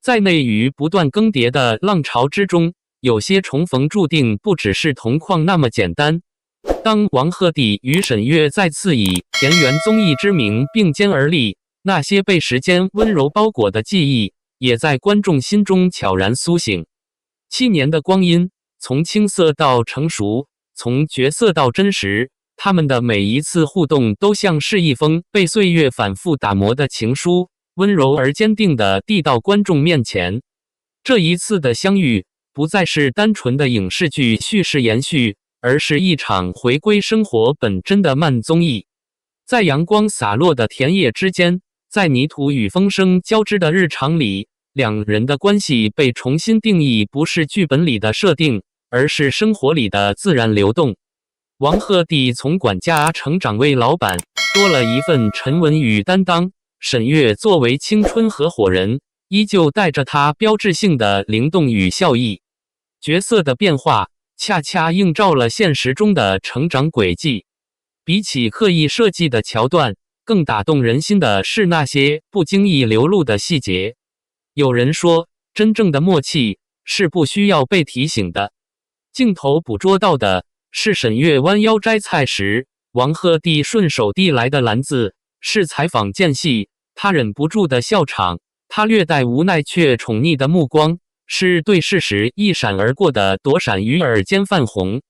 在内于不断更迭的浪潮之中，有些重逢注定不只是同框那么简单。当王鹤棣与沈月再次以田园综艺之名并肩而立，那些被时间温柔包裹的记忆，也在观众心中悄然苏醒。7年的光阴，从青涩到成熟，从角色到真实，他们的每一次互动都像是一封被岁月反复打磨的情书，温柔而坚定地递到观众面前。这一次的相遇，不再是单纯的影视剧叙事延续，而是一场回归生活本真的慢综艺。在阳光洒落的田野之间，在泥土与风声交织的日常里，两人的关系被重新定义，不是剧本里的设定，而是生活里的自然流动。王鹤棣从管家成长为老板，多了一份沉稳与担当。沈月作为青春合伙人，依旧带着他标志性的灵动与笑意。角色的变化恰恰映照了现实中的成长轨迹。比起刻意设计的桥段，更打动人心的是那些不经意流露的细节。有人说，真正的默契是不需要被提醒的。镜头捕捉到的是沈月弯腰摘菜时，王鹤棣顺手递来的篮子；是采访间隙，他忍不住的笑场，他略带无奈却宠溺的目光；是对视时一闪而过的躲闪与耳间泛红。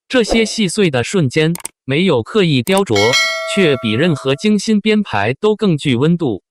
这些细碎的瞬间，没有刻意雕琢，却比任何精心编排都更具温度。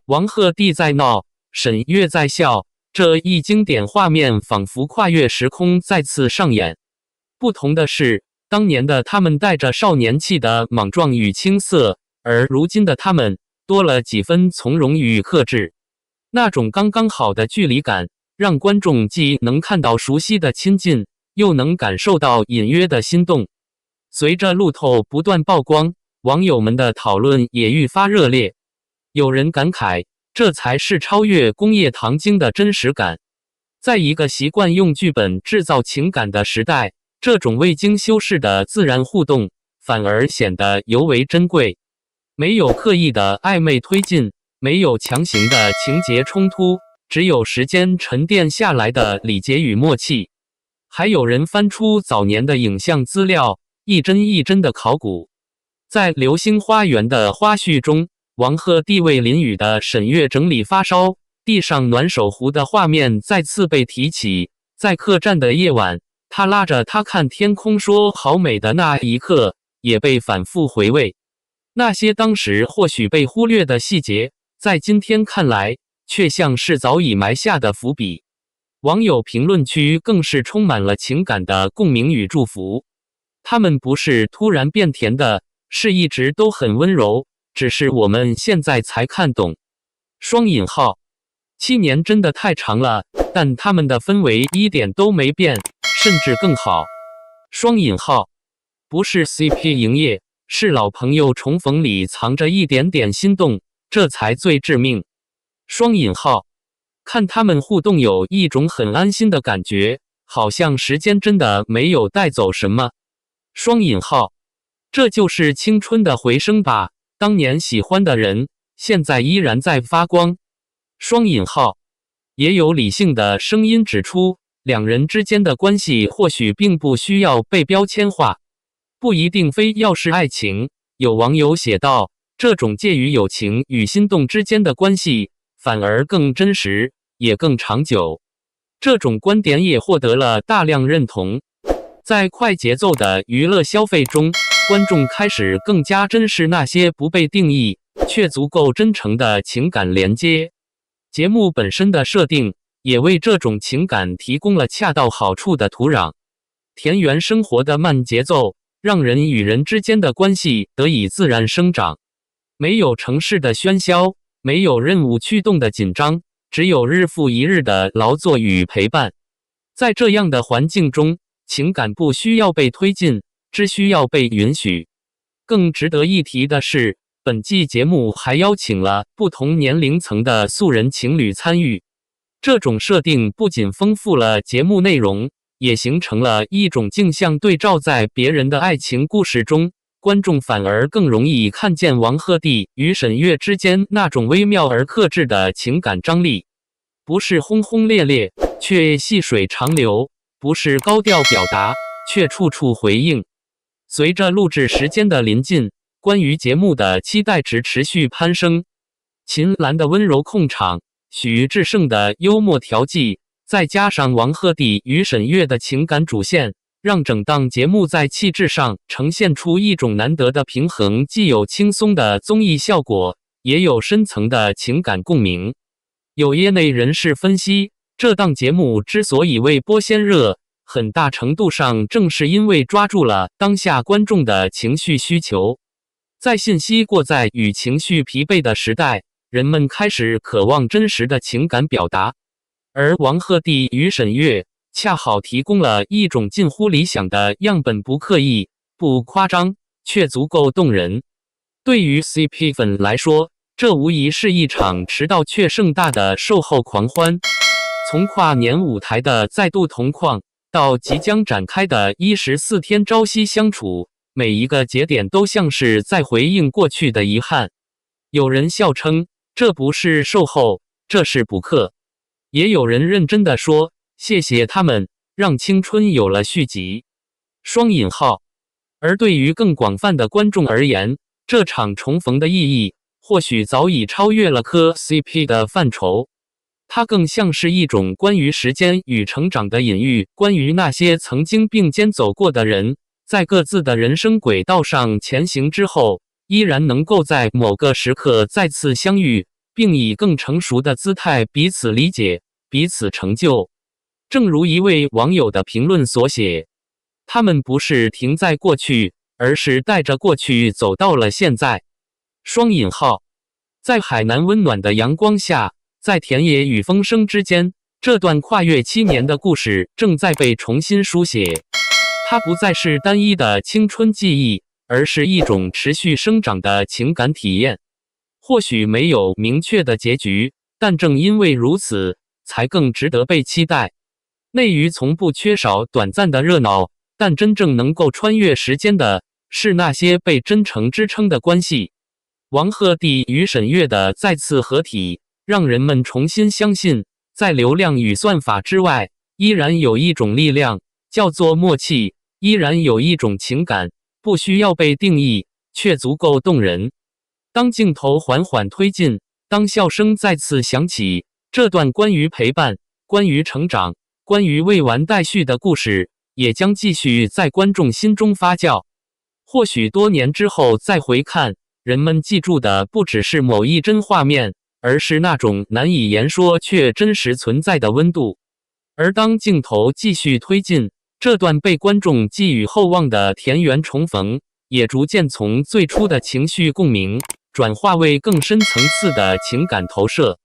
王鹤棣在闹，沈月在笑，这一经典画面仿佛跨越时空再次上演。不同的是，当年的他们带着少年气的莽撞与青涩，而如今的他们多了几分从容与克制。那种刚刚好的距离感，让观众既能看到熟悉的亲近，又能感受到隐约的心动。随着路透不断曝光，网友们的讨论也愈发热烈。有人感慨，这才是超越工业糖精的真实感。在一个习惯用剧本制造情感的时代，这种未经修饰的自然互动反而显得尤为珍贵。没有刻意的暧昧推进，没有强行的情节冲突，只有时间沉淀下来的礼节与默契。还有人翻出早年的影像资料，一帧一帧的考古。在《流星花园》的花絮中，王鹤棣为淋雨的沈月整理发烧，地上暖手壶的画面再次被提起。在客栈的夜晚，他拉着她看天空说好美的那一刻，也被反复回味。那些当时或许被忽略的细节，在今天看来，却像是早已埋下的伏笔。网友评论区更是充满了情感的共鸣与祝福。他们不是突然变甜的，是一直都很温柔，只是我们现在才看懂。双引号，7年真的太长了，但他们的氛围一点都没变，甚至更好。双引号，不是 CP 营业，是老朋友重逢里藏着一点点心动，这才最致命。双引号，看他们互动有一种很安心的感觉，好像时间真的没有带走什么。双引号，这就是青春的回声吧，当年喜欢的人，现在依然在发光。双引号，也有理性的声音指出，两人之间的关系或许并不需要被标签化，不一定非要是爱情。有网友写道，这种介于友情与心动之间的关系，反而更真实，也更长久。这种观点也获得了大量认同。在快节奏的娱乐消费中，观众开始更加珍视那些不被定义却足够真诚的情感连接。节目本身的设定也为这种情感提供了恰到好处的土壤。田园生活的慢节奏，让人与人之间的关系得以自然生长。没有城市的喧嚣，没有任务驱动的紧张，只有日复一日的劳作与陪伴。在这样的环境中，情感不需要被推进，只需要被允许。更值得一提的是，本季节目还邀请了不同年龄层的素人情侣参与。这种设定不仅丰富了节目内容，也形成了一种镜像对照，在别人的爱情故事中，观众反而更容易看见王鹤棣与沈月之间那种微妙而克制的情感张力。不是轰轰烈烈，却细水长流；不是高调表达，却处处回应。随着录制时间的临近，关于节目的期待值持续攀升。秦岚的温柔控场，许志胜的幽默调剂，再加上王鹤棣与沈月的情感主线，让整档节目在气质上呈现出一种难得的平衡，既有轻松的综艺效果，也有深层的情感共鸣。有业内人士分析，这档节目之所以未播先热，很大程度上正是因为抓住了当下观众的情绪需求。在信息过载与情绪疲惫的时代，人们开始渴望真实的情感表达，而王鹤棣与沈月恰好提供了一种近乎理想的样本，不刻意、不夸张，却足够动人。对于 CP 粉来说，这无疑是一场迟到却盛大的售后狂欢。从跨年舞台的再度同框，到即将展开的14天朝夕相处，每一个节点都像是在回应过去的遗憾。有人笑称，这不是售后，这是补课。也有人认真地说，谢谢他们，让青春有了续集。双引号。而对于更广泛的观众而言，这场重逢的意义或许早已超越了磕 CP 的范畴，它更像是一种关于时间与成长的隐喻，关于那些曾经并肩走过的人，在各自的人生轨道上前行之后，依然能够在某个时刻再次相遇，并以更成熟的姿态彼此理解，彼此成就。正如一位网友的评论所写，他们不是停在过去，而是带着过去走到了现在。双引号。在海南温暖的阳光下，在田野与风声之间，这段跨越7年的故事正在被重新书写。它不再是单一的青春记忆，而是一种持续生长的情感体验。或许没有明确的结局，但正因为如此，才更值得被期待。内娱从不缺少短暂的热闹，但真正能够穿越时间的，是那些被真诚支撑的关系。王鹤棣与沈月的再次合体，让人们重新相信，在流量与算法之外，依然有一种力量，叫做默契；依然有一种情感，不需要被定义，却足够动人。当镜头缓缓推进，当笑声再次响起，这段关于陪伴、关于成长、关于未完待续的故事，也将继续在观众心中发酵。或许多年之后再回看，人们记住的不只是某一帧画面，而是那种难以言说却真实存在的温度。而当镜头继续推进，这段被观众寄予厚望的田园重逢，也逐渐从最初的情绪共鸣，转化为更深层次的情感投射。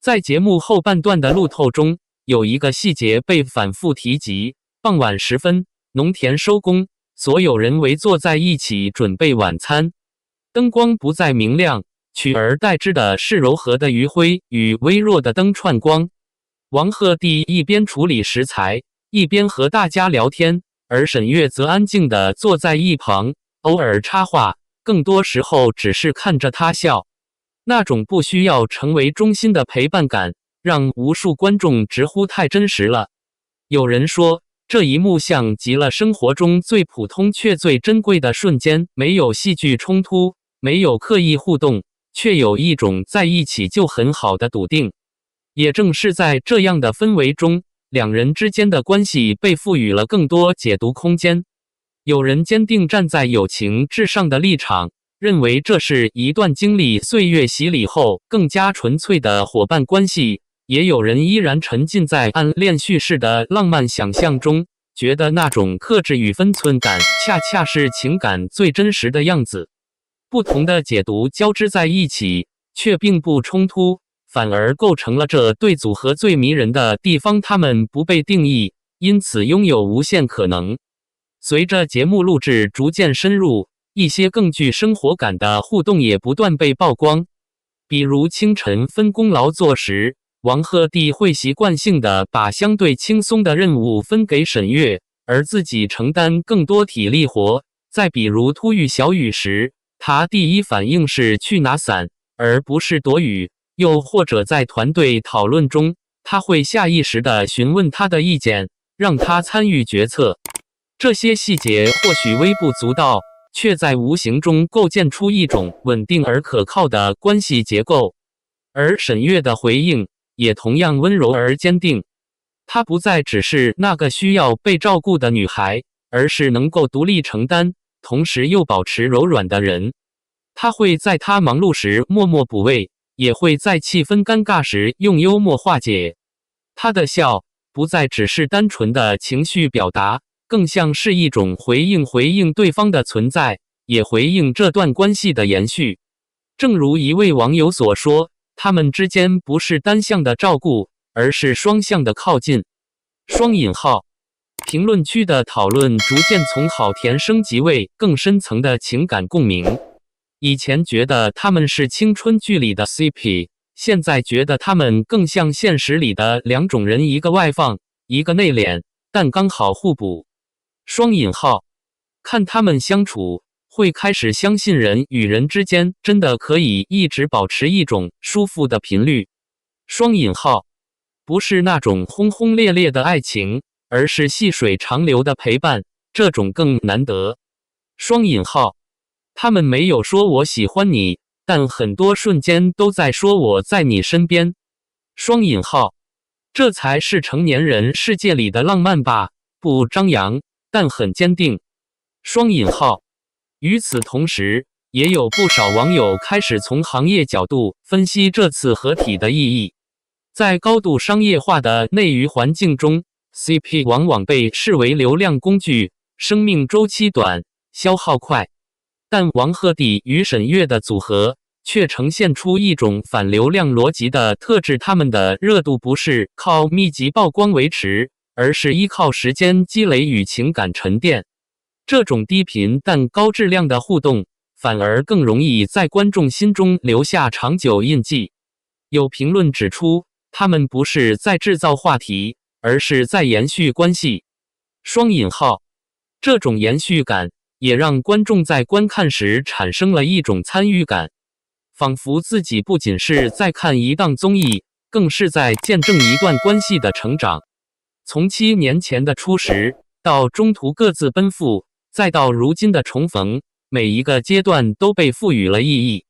在节目后半段的路透中，有一个细节被反复提及：傍晚时分，农田收工，所有人围坐在一起准备晚餐。灯光不再明亮，取而代之的是柔和的余晖与微弱的灯串光。王鹤棣一边处理食材，一边和大家聊天，而沈月则安静地坐在一旁，偶尔插话，更多时候只是看着他笑。那种不需要成为中心的陪伴感，让无数观众直呼太真实了。有人说，这一幕像极了生活中最普通却最珍贵的瞬间，没有戏剧冲突，没有刻意互动，却有一种在一起就很好的笃定。也正是在这样的氛围中，两人之间的关系被赋予了更多解读空间。有人坚定站在友情至上的立场，认为这是一段经历岁月洗礼后更加纯粹的伙伴关系。也有人依然沉浸在暗恋叙事的浪漫想象中，觉得那种克制与分寸感恰恰是情感最真实的样子。不同的解读交织在一起，却并不冲突，反而构成了这对组合最迷人的地方。他们不被定义，因此拥有无限可能。随着节目录制逐渐深入，一些更具生活感的互动也不断被曝光。比如清晨分工劳作时，王鹤棣会习惯性地把相对轻松的任务分给沈月，而自己承担更多体力活。再比如突遇小雨时，他第一反应是去拿伞，而不是躲雨。又或者在团队讨论中，他会下意识地询问他的意见，让他参与决策。这些细节或许微不足道，却在无形中构建出一种稳定而可靠的关系结构。而沈月的回应也同样温柔而坚定，她不再只是那个需要被照顾的女孩，而是能够独立承担，同时又保持柔软的人。她会在她忙碌时默默补位，也会在气氛尴尬时用幽默化解。她的笑不再只是单纯的情绪表达，更像是一种回应对方的存在，也回应这段关系的延续。正如一位网友所说，他们之间不是单向的照顾，而是双向的靠近。双引号。评论区的讨论逐渐从好甜升级为更深层的情感共鸣。以前觉得他们是青春剧里的 CP， 现在觉得他们更像现实里的两种人，一个外放，一个内敛，但刚好互补。双引号。看他们相处，会开始相信人与人之间真的可以一直保持一种舒服的频率。双引号。不是那种轰轰烈烈的爱情，而是细水长流的陪伴，这种更难得。双引号。他们没有说我喜欢你，但很多瞬间都在说我在你身边。双引号。这才是成年人世界里的浪漫吧，不张扬，但很坚定。双引号。与此同时，也有不少网友开始从行业角度分析这次合体的意义。在高度商业化的内娱环境中， CP 往往被视为流量工具，生命周期短，消耗快。但王鹤棣与沈月的组合却呈现出一种反流量逻辑的特质，他们的热度不是靠密集曝光维持，而是依靠时间积累与情感沉淀。这种低频但高质量的互动，反而更容易在观众心中留下长久印记。有评论指出，他们不是在制造话题，而是在延续关系。双引号。这种延续感也让观众在观看时产生了一种参与感，仿佛自己不仅是在看一档综艺，更是在见证一段关系的成长。从7年前的初识，到中途各自奔赴，再到如今的重逢，每一个阶段都被赋予了意义。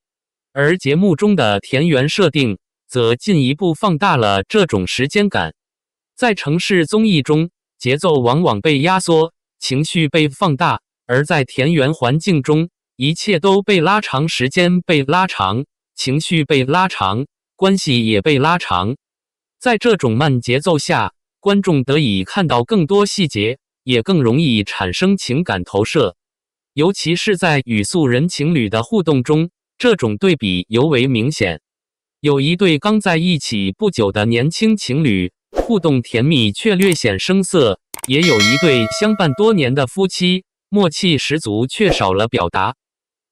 而节目中的田园设定则进一步放大了这种时间感。在城市综艺中，节奏往往被压缩，情绪被放大，而在田园环境中，一切都被拉长，时间被拉长，情绪被拉长，关系也被拉长。在这种慢节奏下，观众得以看到更多细节，也更容易产生情感投射。尤其是在与素人情侣的互动中，这种对比尤为明显。有一对刚在一起不久的年轻情侣，互动甜蜜却略显生涩；也有一对相伴多年的夫妻，默契十足却少了表达。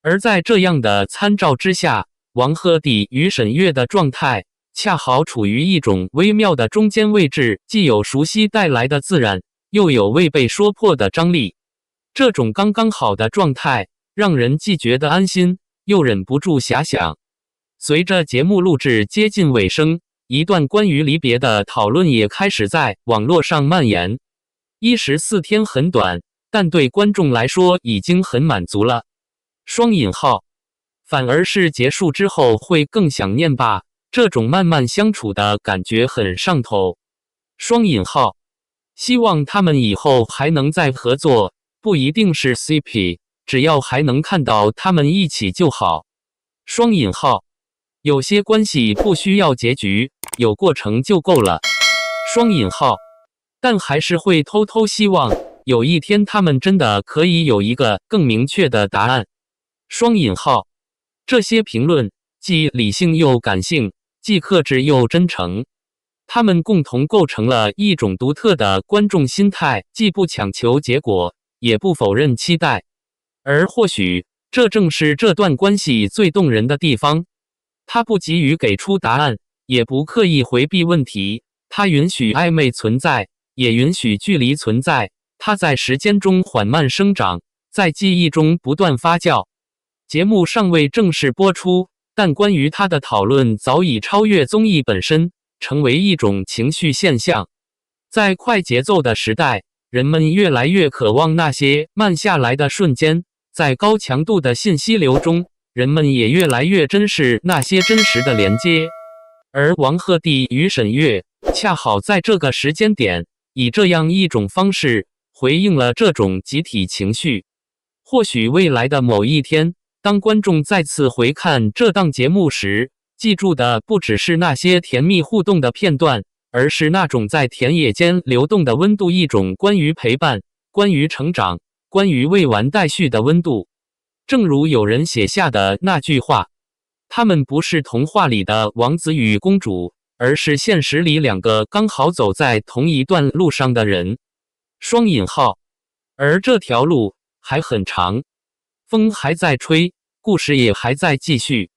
而在这样的参照之下，王鹤棣与沈月的状态恰好处于一种微妙的中间位置，既有熟悉带来的自然，又有未被说破的张力。这种刚刚好的状态，让人既觉得安心，又忍不住遐想。随着节目录制接近尾声，一段关于离别的讨论也开始在网络上蔓延。14天很短，但对观众来说已经很满足了。双引号。反而是结束之后会更想念吧，这种慢慢相处的感觉很上头。双引号。希望他们以后还能再合作，不一定是 CP， 只要还能看到他们一起就好。双引号。有些关系不需要结局，有过程就够了。双引号。但还是会偷偷希望有一天他们真的可以有一个更明确的答案。双引号。这些评论既理性又感性，既克制又真诚，他们共同构成了一种独特的观众心态，既不强求结果，也不否认期待。而或许这正是这段关系最动人的地方。他不急于给出答案，也不刻意回避问题，他允许暧昧存在，也允许距离存在，他在时间中缓慢生长，在记忆中不断发酵。节目尚未正式播出，但关于他的讨论早已超越综艺本身，成为一种情绪现象。在快节奏的时代，人们越来越渴望那些慢下来的瞬间，在高强度的信息流中，人们也越来越珍视那些真实的连接。而王鹤棣与沈月恰好在这个时间点，以这样一种方式回应了这种集体情绪。或许未来的某一天，当观众再次回看这档节目时，记住的不只是那些甜蜜互动的片段，而是那种在田野间流动的温度，一种关于陪伴、关于成长、关于未完待续的温度。正如有人写下的那句话，他们不是童话里的王子与公主，而是现实里两个刚好走在同一段路上的人。双引号。而这条路还很长，风还在吹，故事也还在继续。